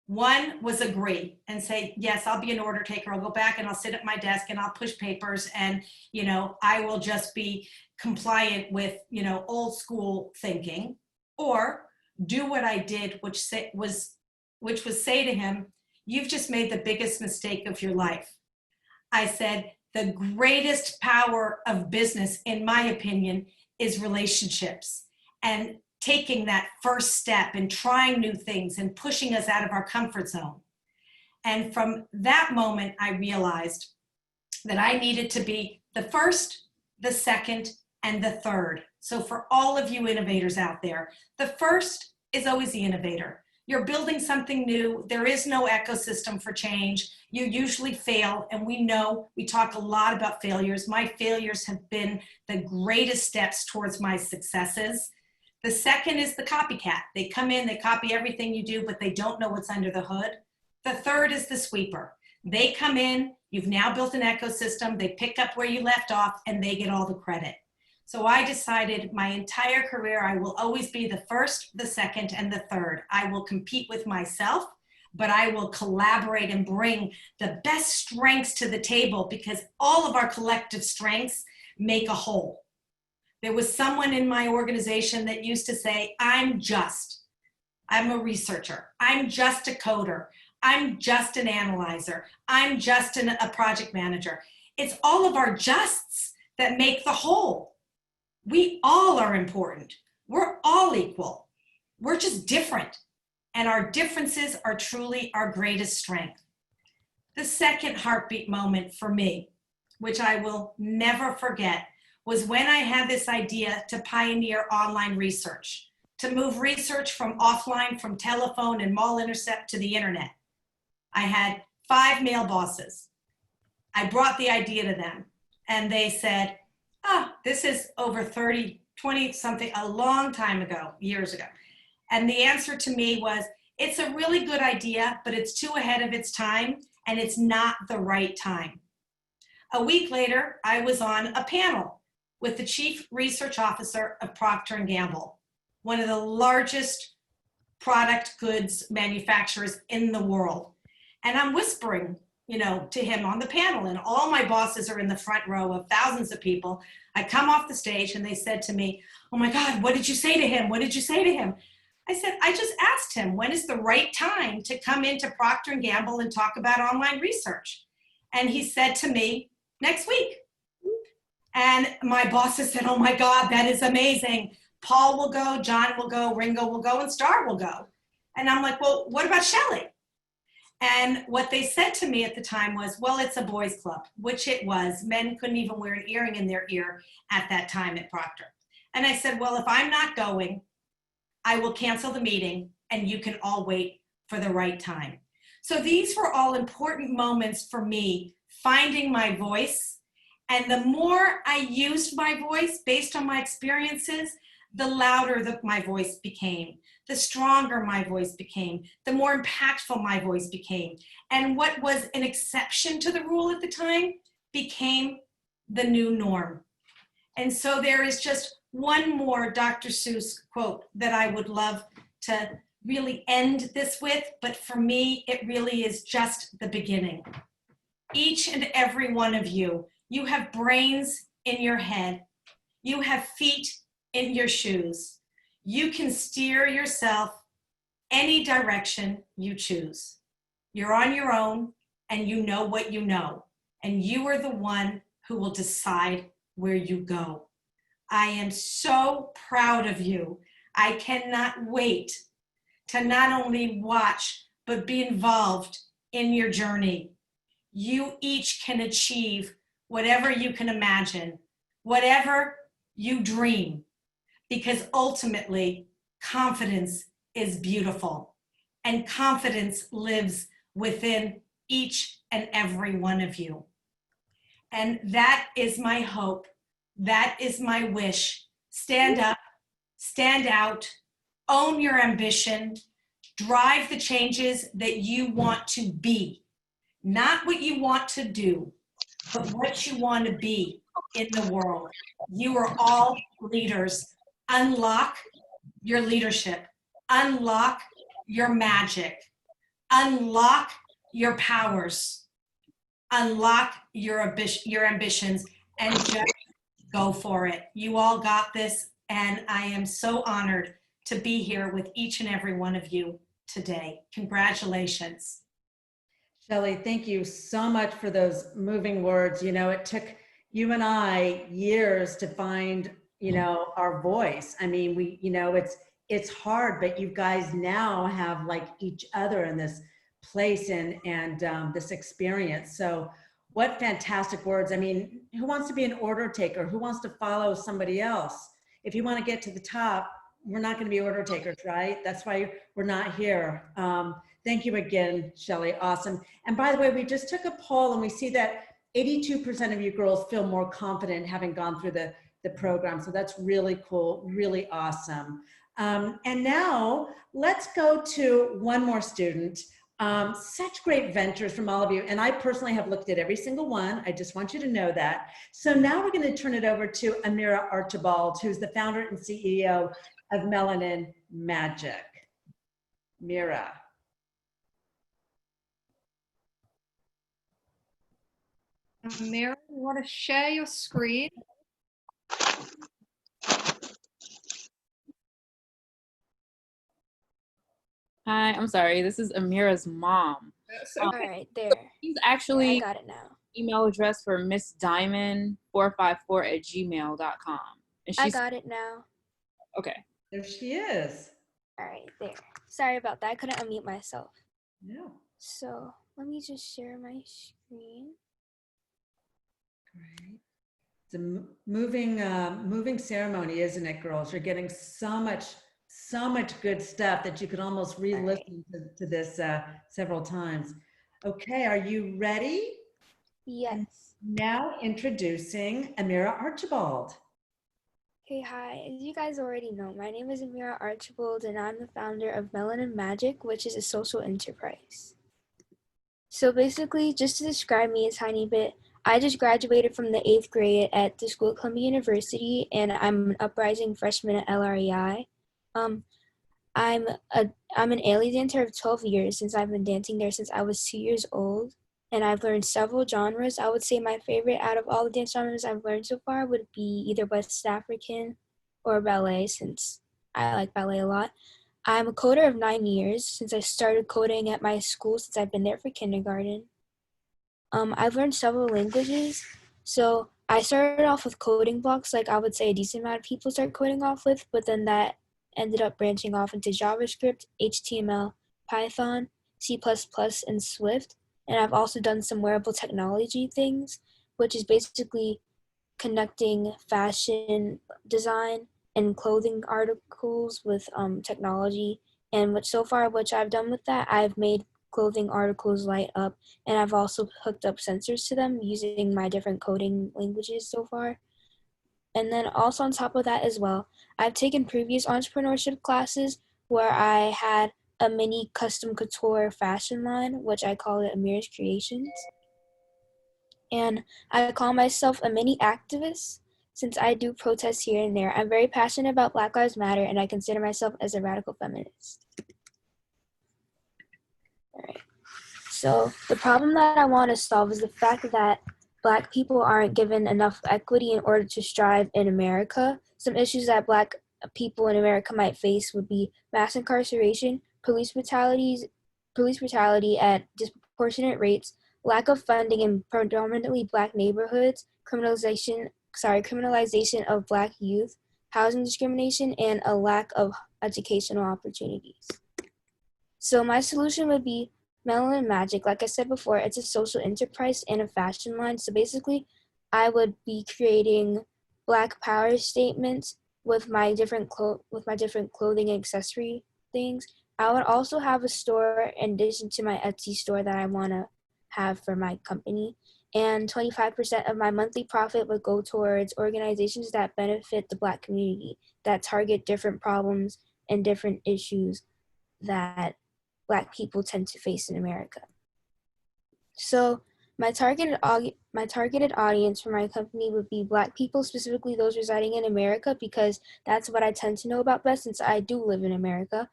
H: One was agree and say, yes, I'll be an order taker. I'll go back and I'll sit at my desk and I'll push papers and, you know, I will just be compliant with, you know, old school thinking. Or do what I did, which was which was say to him, "You've just made the biggest mistake of your life." I said, "The greatest power of business, in my opinion, is relationships, and taking that first step and trying new things and pushing us out of our comfort zone." And from that moment, I realized that I needed to be the first, the second, and the third. So for all of you innovators out there, the first is always the innovator. You're building something new. There is no ecosystem for change. You usually fail, and we know, we talk a lot about failures. My failures have been the greatest steps towards my successes. The second is the copycat. They come in, they copy everything you do, but they don't know what's under the hood. The third is the sweeper. They come in, you've now built an ecosystem, they pick up where you left off, and they get all the credit. So I decided my entire career, I will always be the first, the second, and the third. I will compete with myself, but I will collaborate and bring the best strengths to the table, because all of our collective strengths make a whole. There was someone in my organization that used to say, I'm a researcher, I'm just a coder, I'm just an analyzer, I'm just a project manager. It's all of our justs that make the whole. We all are important. We're all equal. We're just different. And our differences are truly our greatest strength. The second heartbeat moment for me, which I will never forget, was when I had this idea to pioneer online research, to move research from offline, from telephone and mall intercept to the internet. I had 5 male bosses. I brought the idea to them, and they said, this is over 30, 20 something, a long time ago, years ago. And the answer to me was, it's a really good idea, but it's too ahead of its time, and it's not the right time. A week later, I was on a panel with the Chief Research Officer of Procter & Gamble, one of the largest product goods manufacturers in the world. And I'm whispering, to him on the panel, and all my bosses are in the front row of thousands of people. I come off the stage and they said to me, "Oh my God, what did you say to him? What did you say to him?" I said, "I just asked him, when is the right time to come into Procter & Gamble and talk about online research?" And he said to me, "Next week." And my bosses said, "Oh my God, that is amazing. Paul will go, John will go, Ringo will go, and Star will go." And I'm like, "Well, what about Shelley?" And what they said to me at the time was, "Well, it's a boys' club," which it was. Men couldn't even wear an earring in their ear at that time at Procter. And I said, "Well, if I'm not going, I will cancel the meeting, and you can all wait for the right time." So these were all important moments for me, finding my voice. And the more I used my voice based on my experiences, the louder my voice became, the stronger my voice became, the more impactful my voice became. And what was an exception to the rule at the time became the new norm. And so there is just one more Dr. Seuss quote that I would love to really end this with, but for me, it really is just the beginning. Each and every one of you, you have brains in your head. You have feet in your shoes. You can steer yourself any direction you choose. You're on your own, and you know what you know, and you are the one who will decide where you go. I am so proud of you. I cannot wait to not only watch, but be involved in your journey. You each can achieve whatever you can imagine, whatever you dream, because ultimately, confidence is beautiful, and confidence lives within each and every one of you. And that is my hope. That is my wish. Stand up, stand out, own your ambition, drive the changes that you want to be. Not what you want to do, but what you want to be in the world. You are all leaders. Unlock your leadership. Unlock your magic. Unlock your powers. Unlock your ambitions, and just go for it. You all got this, and I am so honored to be here with each and every one of you. today. Congratulations.
C: Shelley, thank you so much for those moving words. You know, it took you and I years to find, you know, our voice. I mean, it's hard, but you guys now have like each other in this place and this experience. So what fantastic words. I mean, who wants to be an order taker? Who wants to follow somebody else? If you want to get to the top, we're not going to be order takers, right? That's why we're not here. Thank you again, Shelley. Awesome. And by the way, we just took a poll and we see that 82% of you girls feel more confident having gone through the program. So that's really cool, really awesome. And now let's go to one more student. Such great ventures from all of you. And I personally have looked at every single one. I just want you to know that. So now we're going to turn it over to Amira Archibald, who's the founder and CEO of Melanin Magic. Mira.
A: Mira, you want to share your screen?
I: Hi, I'm sorry. This is Amira's mom.
E: All right, there.
I: She's actually
E: I got it now.
I: email address for missdiamond454@gmail.com. And
E: I
I: she's
E: got it now.
I: okay.
C: There she is.
E: All right, there. Sorry about that. I couldn't unmute myself.
C: No.
E: So let me just share my screen.
C: Great. It's a moving ceremony, isn't it, girls? You're getting so much good stuff that you could almost re-listen to this several times. Okay, are you ready?
E: Yes.
C: And now introducing Amira Archibald.
E: Hey, hi. As you guys already know, my name is Amira Archibald, and I'm the founder of Melanin Magic, which is a social enterprise. So basically, just to describe me a tiny bit, I just graduated from the 8th grade at the school at Columbia University, and I'm an uprising freshman at LREI. I'm an alley dancer of 12 years since I've been dancing there since I was 2 years old, and I've learned several genres. I would say my favorite out of all the dance genres I've learned so far would be either West African or ballet, since I like ballet a lot. I'm a coder of 9 years since I started coding at my school since I've been there for kindergarten. I've learned several languages. So I started off with coding blocks, like I would say a decent amount of people start coding off with, but then that ended up branching off into JavaScript, HTML, Python, C++, and Swift. And I've also done some wearable technology things, which is basically connecting fashion design and clothing articles with technology. And which I've done with that, I've made clothing articles light up, and I've also hooked up sensors to them using my different coding languages so far. And then also on top of that as well, I've taken previous entrepreneurship classes where I had a mini custom couture fashion line, which I call it Amira's Creations. And I call myself a mini activist since I do protests here and there. I'm very passionate about Black Lives Matter, and I consider myself as a radical feminist. All right. So the problem that I want to solve is the fact that Black people aren't given enough equity in order to strive in America. Some issues that Black people in America might face would be mass incarceration, police brutality at disproportionate rates, lack of funding in predominantly Black neighborhoods, criminalization of Black youth, housing discrimination, and a lack of educational opportunities. So my solution would be Melanin Magic. Like I said before, it's a social enterprise and a fashion line. So basically, I would be creating Black power statements with my different clothing and accessory things. I would also have a store in addition to my Etsy store that I want to have for my company. And 25% of my monthly profit would go towards organizations that benefit the Black community, that target different problems and different issues that Black people tend to face in America. So my targeted audience for my company would be Black people, specifically those residing in America, because that's what I tend to know about best since I do live in America.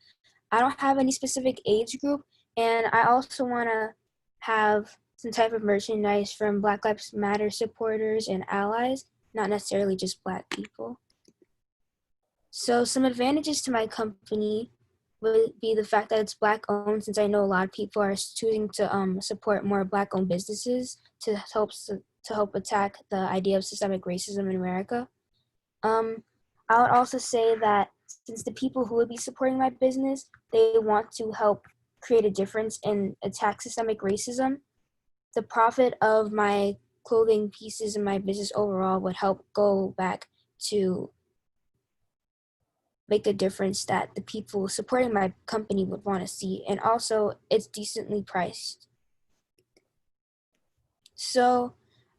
E: I don't have any specific age group, and I also want to have some type of merchandise from Black Lives Matter supporters and allies, not necessarily just Black people. So some advantages to my company would be the fact that it's Black owned, since I know a lot of people are choosing to support more Black owned businesses to help attack the idea of systemic racism in America. I would also say that since the people who would be supporting my business, they want to help create a difference and attack systemic racism, the profit of my clothing pieces and my business overall would help go back to make a difference that the people supporting my company would want to see. And also, it's decently priced. So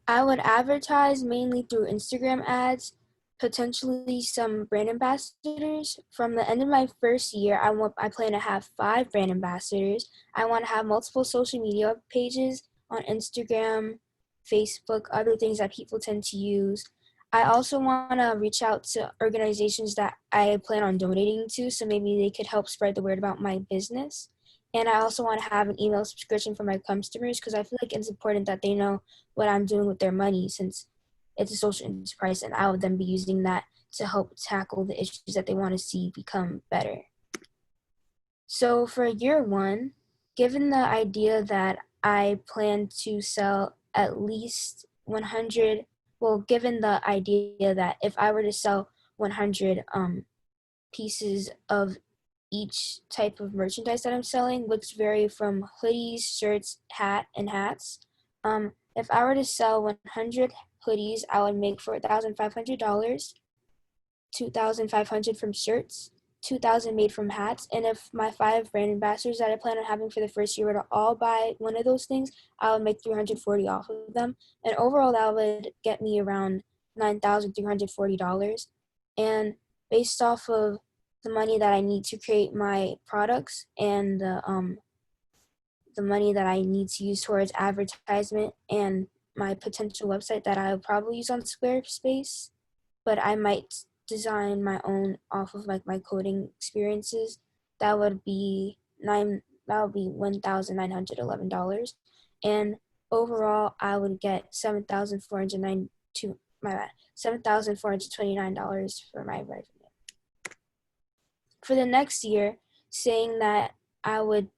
E: I would advertise mainly through Instagram ads, potentially some brand ambassadors. From the end of my first year, I plan to have 5 brand ambassadors. I want to have multiple social media pages on Instagram, Facebook, other things that people tend to use. I also want to reach out to organizations that I plan on donating to, so maybe they could help spread the word about my business. And I also want to have an email subscription for my customers because I feel like it's important that they know what I'm doing with their money, since it's a social enterprise, and I would then be using that to help tackle the issues that they want to see become better. So for year 1, given the idea that I plan to sell at least 100, given the idea that if I were to sell 100 pieces of each type of merchandise that I'm selling, which vary from hoodies, shirts, hats. If I were to sell 100 hoodies, I would make $4,500, $2,500 from shirts, $2,000 made from hats. And if my 5 brand ambassadors that I plan on having for the first year were to all buy one of those things, I would make $340 off of them. And overall, that would get me around $9,340. And based off of the money that I need to create my products and the money that I need to use towards advertisement and my potential website that I would probably use on Squarespace, but I might design my own off of like my coding experiences. That would be $1,911, and overall I would get $7,429 for my revenue. For the next year, saying that I would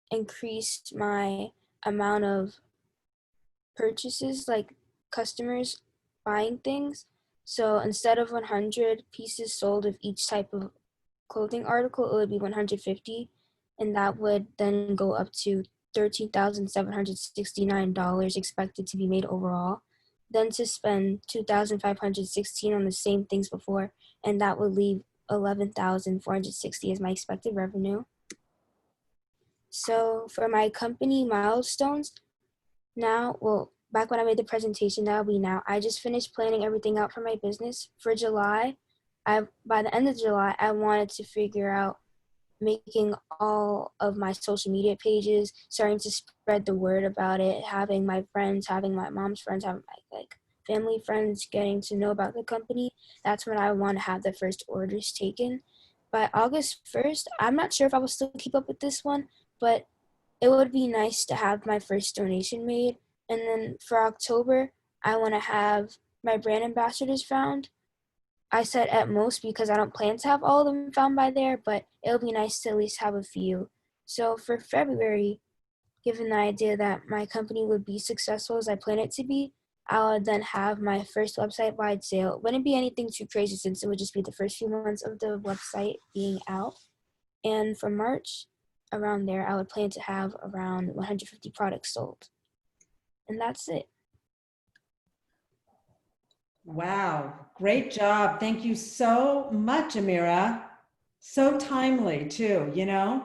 E: increase my amount of purchases, like customers buying things. So instead of 100 pieces sold of each type of clothing article, it would be 150, and that would then go up to $13,769 expected to be made overall. Then to spend $2,516 on the same things before, and that would leave $11,460 as my expected revenue. So for my company milestones, back when I made the presentation, that'll be now. I just finished planning everything out for my business. For July, by the end of July, I wanted to figure out making all of my social media pages, starting to spread the word about it, having my friends, having my mom's friends, having my family friends getting to know about the company. That's when I want to have the first orders taken. By August 1st, I'm not sure if I will still keep up with this one, but it would be nice to have my first donation made. And then for October, I want to have my brand ambassadors found. I said at most because I don't plan to have all of them found by there, but it'll be nice to at least have a few. So for February, given the idea that my company would be successful as I plan it to be, I would then have my first website-wide sale. It wouldn't be anything too crazy since it would just be the first few months of the website being out. And for March, around there, I would plan to have around 150 products sold. And that's it.
C: Wow, great job. Thank you so much, Amira. So timely too,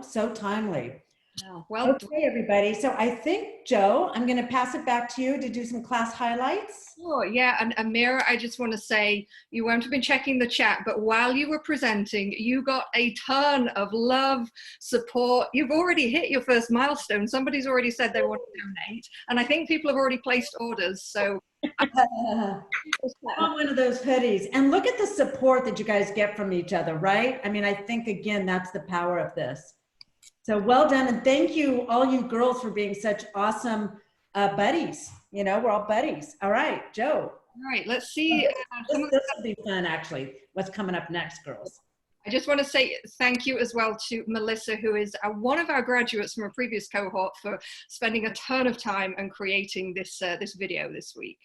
C: so timely.
A: Yeah, well,
C: okay, everybody. So I think, Joe, I'm going to pass it back to you to do some class highlights.
A: Sure, yeah, and Amira, I just want to say, you won't have been checking the chat, but while you were presenting, you got a ton of love, support. You've already hit your first milestone. Somebody's already said they want to donate, and I think people have already placed orders, so.
C: I want one of those hoodies. And look at the support that you guys get from each other, right? I mean, I think, again, that's the power of this. So well done. And thank you, all you girls, for being such awesome buddies. We're all buddies. All right, Joe.
A: All right, let's see.
C: This will be fun, actually. What's coming up next, girls?
A: I just want to say thank you as well to Melissa, who is one of our graduates from a previous cohort, for spending a ton of time and creating this, this video this week.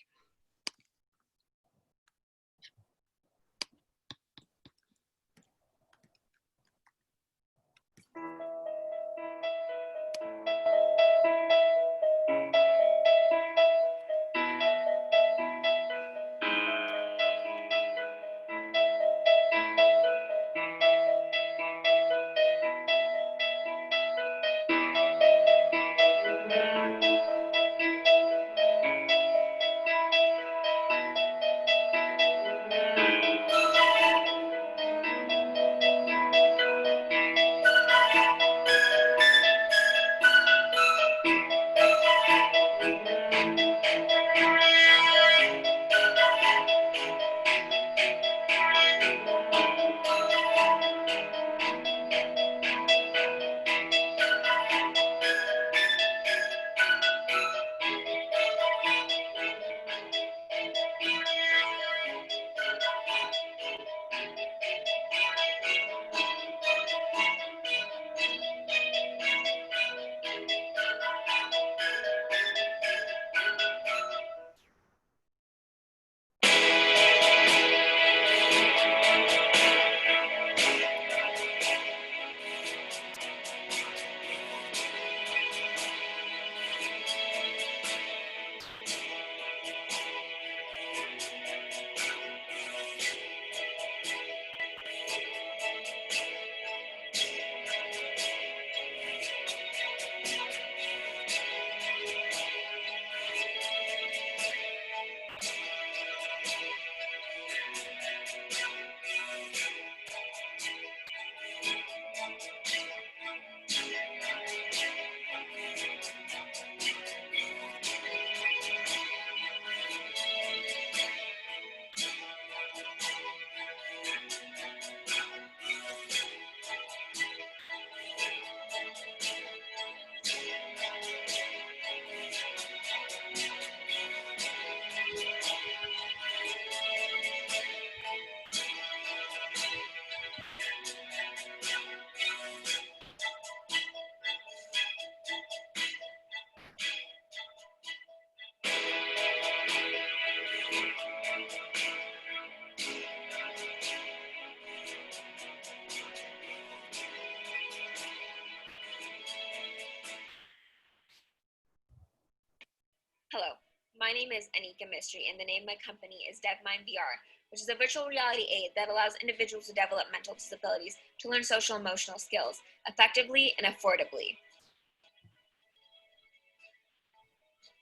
J: Hello, my name is Anika Mystery, and the name of my company is DevMind VR, which is a virtual reality aid that allows individuals with develop mental disabilities to learn social and emotional skills effectively and affordably.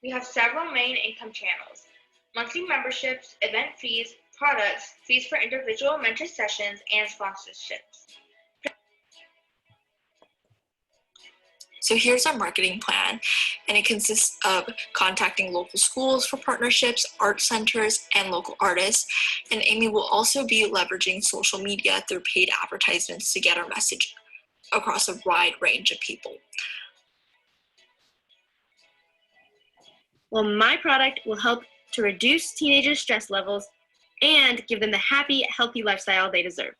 K: We have several main income channels: monthly memberships, event fees, products, fees for individual mentor sessions, and sponsorships.
L: So here's our marketing plan, and it consists of contacting local schools for partnerships, art centers, and local artists. And Amy will also be leveraging social media through paid advertisements to get our message across a wide range of people.
M: Well, my product will help to reduce teenagers' stress levels and give them the happy, healthy lifestyle they deserve.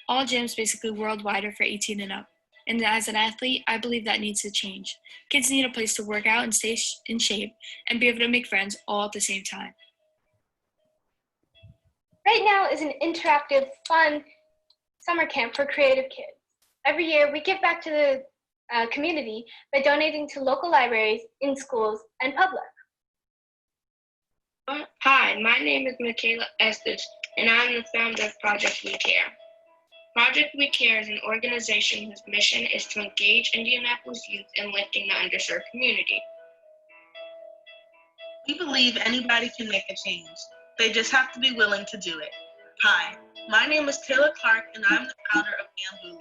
N: All gyms basically worldwide are for 18 and up. And as an athlete, I believe that needs to change. Kids need a place to work out and stay in shape and be able to make friends all at the same time.
O: Right Now is an interactive, fun summer camp for creative kids. Every year, we give back to the community by donating to local libraries, in schools, and public.
P: Hi, my name is Michaela Estes, and I'm the founder of Project We Care. Project We Care is an organization whose mission is to engage Indianapolis youth in lifting the underserved community.
Q: We believe anybody can make a change. They just have to be willing to do it. Hi, my name is Taylor Clark, and I'm the founder of Bamboo.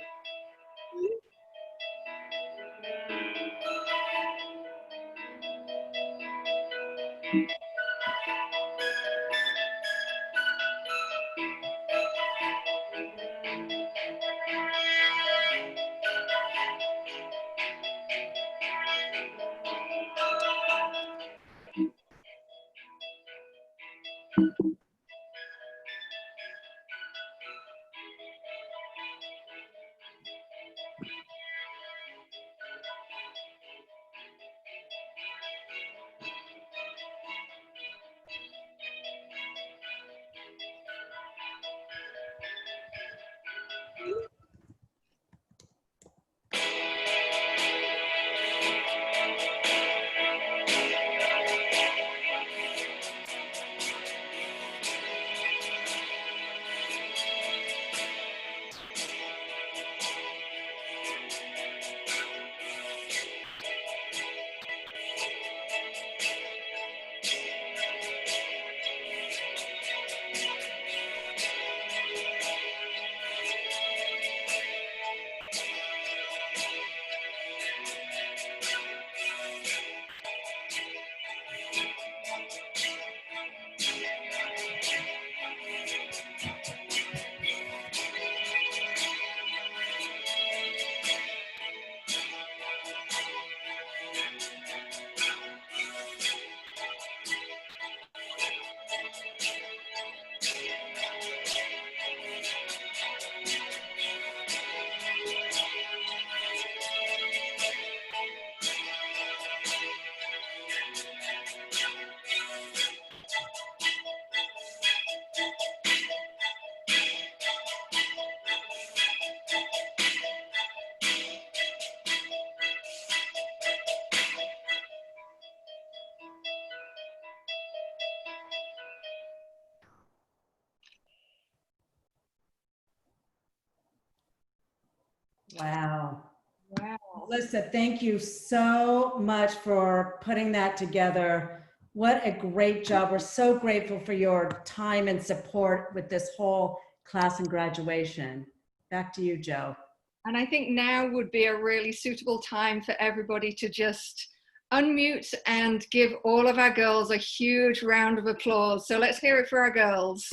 C: Melissa, thank you so much for putting that together. What a great job. We're so grateful for your time and support with this whole class and graduation. Back to you, Joe.
A: And I think now would be a really suitable time for everybody to just unmute and give all of our girls a huge round of applause. So let's hear it for our girls.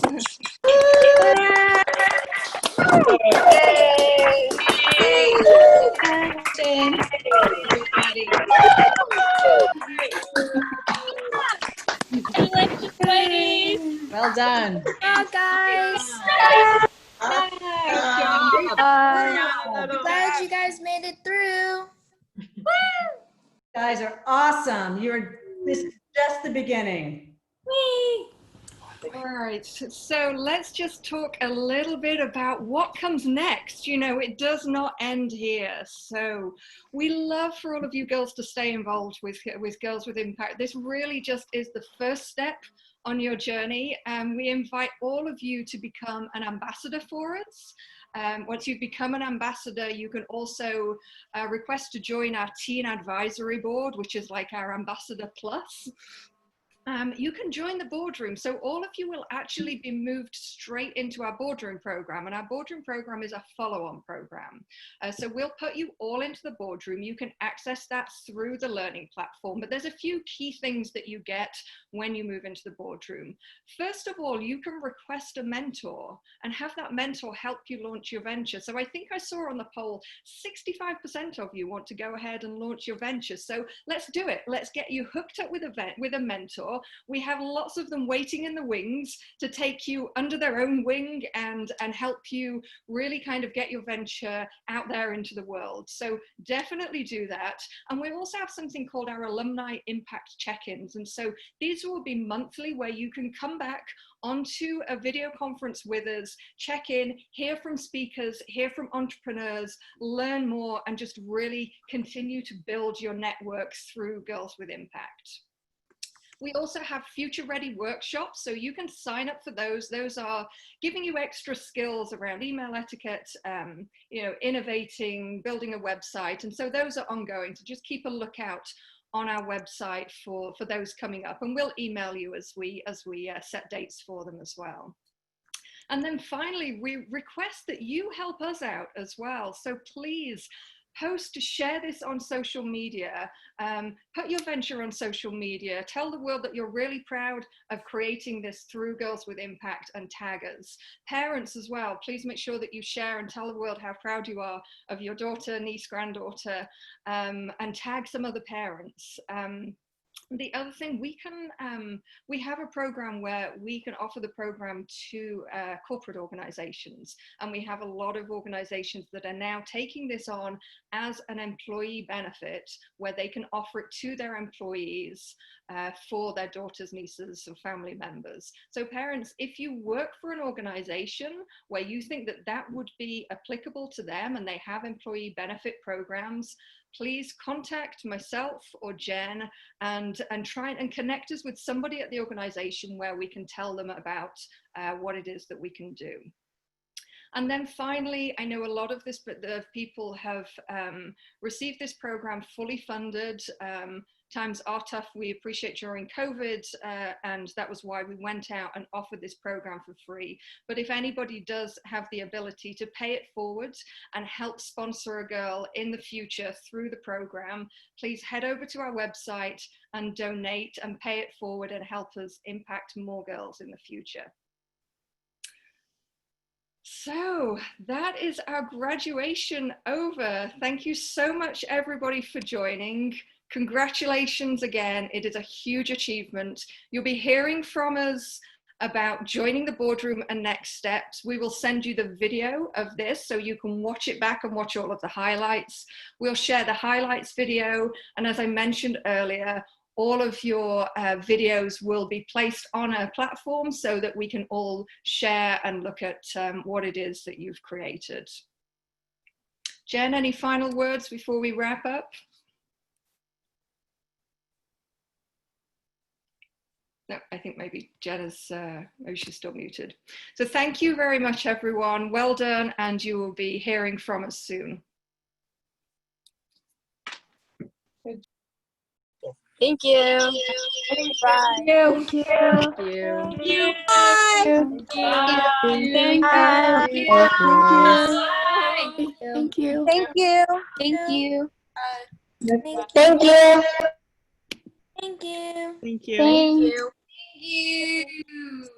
F: Well done.
R: Wow, guys. Glad you guys made it through.
C: You guys are awesome. This is just the beginning.
A: All right, so let's just talk a little bit about what comes next. You know, it does not end here. So we love for all of you girls to stay involved with Girls with Impact. This really just is the first step on your journey. We invite all of you to become an ambassador for us. Once you've become an ambassador, you can also request to join our Teen Advisory Board, which is like our Ambassador Plus. You can join the boardroom. So all of you will actually be moved straight into our boardroom program, and our boardroom program is a follow-on program. So we'll put you all into the boardroom. You can access that through the learning platform, but there's a few key things that you get when you move into the boardroom. First of all, you can request a mentor and have that mentor help you launch your venture. So I think I saw on the poll, 65% of you want to go ahead and launch your venture. So let's do it. Let's get you hooked up with a mentor. We have lots of them waiting in the wings to take you under their own wing and help you really kind of get your venture out there into the world. So definitely do that. And we also have something called our Alumni Impact Check-ins. And so these will be monthly, where you can come back onto a video conference with us, check in, hear from speakers, hear from entrepreneurs, learn more, and just really continue to build your networks through Girls with Impact. We also have future ready workshops, so you can sign up for those. Those are giving you extra skills around email etiquette, you know, innovating, building a website. And so those are ongoing. So just keep a lookout on our website for those coming up, and we'll email you as we set dates for them as well. And then finally, we request that you help us out as well. So please post, share this on social media, put your venture on social media, tell the world that you're really proud of creating this through Girls with Impact, and tag us. Parents as well, please make sure that you share and tell the world how proud you are of your daughter, niece, granddaughter, and tag some other parents. The other thing, we have a program where we can offer the program to corporate organizations, and we have a lot of organizations that are now taking this on as an employee benefit, where they can offer it to their employees for their daughters, nieces, and family members. So parents, if you work for an organization where you think that that would be applicable to them and they have employee benefit programs, please contact myself or Jen and try and connect us with somebody at the organization where we can tell them about what it is that we can do. And then finally, I know a lot of the people have received this program fully funded. Times are tough. We appreciate during COVID, and that was why we went out and offered this program for free. But if anybody does have the ability to pay it forward and help sponsor a girl in the future through the program, please head over to our website and donate and pay it forward and help us impact more girls in the future. So that is our graduation over. Thank you so much, everybody, for joining. Congratulations again. It is a huge achievement. You'll be hearing from us about joining the boardroom and next steps. We will send you the video of this so you can watch it back and watch all of the highlights. We'll share the highlights video. And as I mentioned earlier, all of your videos will be placed on a platform so that we can all share and look at what it is that you've created. Jen, any final words before we wrap up? No, I think maybe Jen is, maybe she's still muted. So thank you very much, everyone. Well done, and you will be hearing from us soon.
E: Thank you. Bye.
I: Thank you.
E: Thank you.
I: Thank you.
R: Bye.
I: Thank you.
E: Thank
R: Bye.
E: you.
I: Thank you.
R: Thank you.
F: Thank you.
R: Thank you.
E: Thank you.
R: Thank you.
G: Thank you.
E: Thank you.
A: Thank you.